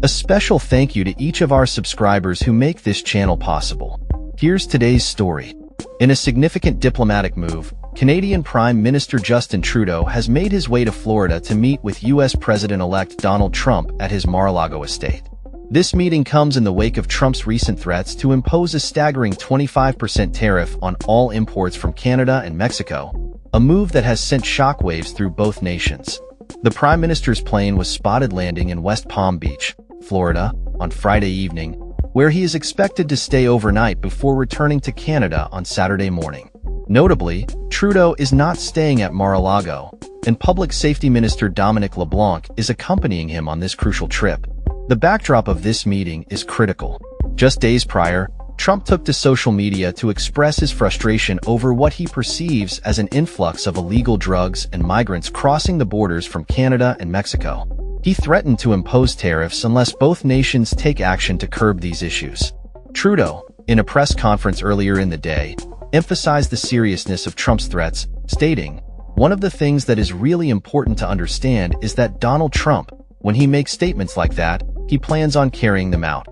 A special thank you to each of our subscribers who make this channel possible. Here's today's story. In a significant diplomatic move, Canadian Prime Minister Justin Trudeau has made his way to Florida to meet with U.S. President-elect Donald Trump at his Mar-a-Lago estate. This meeting comes in the wake of Trump's recent threats to impose a staggering 25% tariff on all imports from Canada and Mexico, a move that has sent shockwaves through both nations. The Prime Minister's plane was spotted landing in West Palm Beach, Florida, on Friday evening, where he is expected to stay overnight before returning to Canada on Saturday morning. Notably, Trudeau is not staying at Mar-a-Lago, and Public Safety Minister Dominic LeBlanc is accompanying him on this crucial trip. The backdrop of this meeting is critical. Just days prior, Trump took to social media to express his frustration over what he perceives as an influx of illegal drugs and migrants crossing the borders from Canada and Mexico. He threatened to impose tariffs unless both nations take action to curb these issues. Trudeau, in a press conference earlier in the day, emphasized the seriousness of Trump's threats, stating, "One of the things that is really important to understand is that Donald Trump, when he makes statements like that, he plans on carrying them out."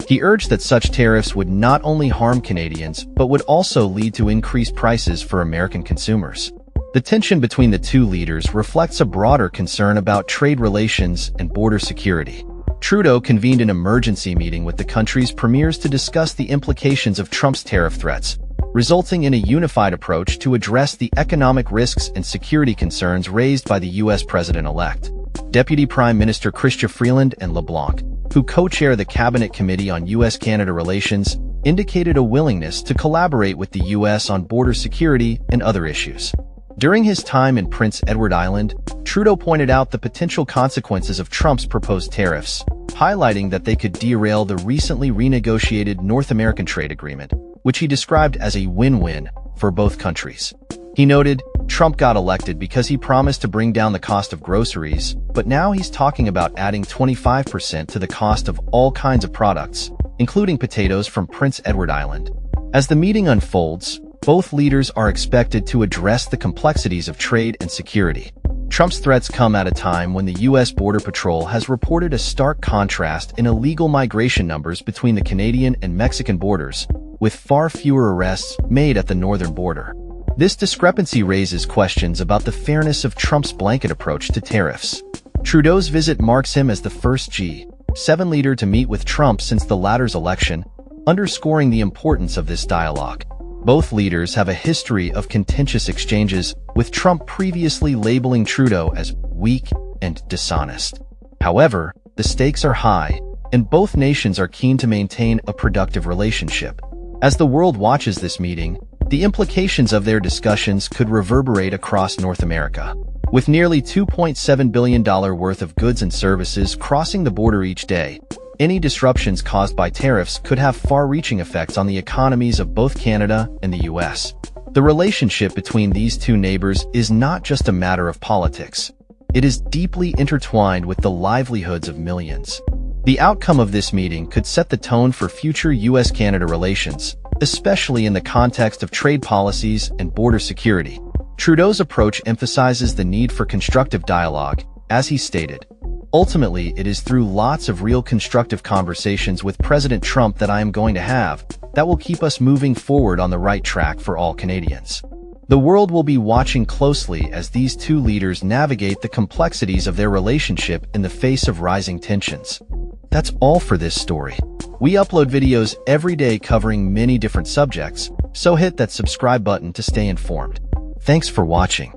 He urged that such tariffs would not only harm Canadians, but would also lead to increased prices for American consumers. The tension between the two leaders reflects a broader concern about trade relations and border security. Trudeau convened an emergency meeting with the country's premiers to discuss the implications of Trump's tariff threats, resulting in a unified approach to address the economic risks and security concerns raised by the U.S. President-elect. Deputy Prime Minister Chrystia Freeland and LeBlanc, who co-chair the Cabinet Committee on U.S.-Canada Relations, indicated a willingness to collaborate with the U.S. on border security and other issues. During his time in Prince Edward Island, Trudeau pointed out the potential consequences of Trump's proposed tariffs, highlighting that they could derail the recently renegotiated North American trade agreement, which he described as a win-win for both countries. He noted, "Trump got elected because he promised to bring down the cost of groceries, but now he's talking about adding 25% to the cost of all kinds of products, including potatoes from Prince Edward Island." As the meeting unfolds, both leaders are expected to address the complexities of trade and security. Trump's threats come at a time when the U.S. Border Patrol has reported a stark contrast in illegal migration numbers between the Canadian and Mexican borders, with far fewer arrests made at the northern border. This discrepancy raises questions about the fairness of Trump's blanket approach to tariffs. Trudeau's visit marks him as the first G7 leader to meet with Trump since the latter's election, underscoring the importance of this dialogue. Both leaders have a history of contentious exchanges, with Trump previously labeling Trudeau as weak and dishonest. However, the stakes are high, and both nations are keen to maintain a productive relationship. As the world watches this meeting, the implications of their discussions could reverberate across North America. With nearly $2.7 billion worth of goods and services crossing the border each day, any disruptions caused by tariffs could have far-reaching effects on the economies of both Canada and the U.S. The relationship between these two neighbors is not just a matter of politics. It is deeply intertwined with the livelihoods of millions. The outcome of this meeting could set the tone for future U.S.-Canada relations, especially in the context of trade policies and border security. Trudeau's approach emphasizes the need for constructive dialogue, as he stated. "Ultimately, it is through lots of real constructive conversations with President Trump that I am going to have that will keep us moving forward on the right track for all Canadians." The world will be watching closely as these two leaders navigate the complexities of their relationship in the face of rising tensions. That's all for this story. We upload videos every day covering many different subjects, so hit that subscribe button to stay informed. Thanks for watching.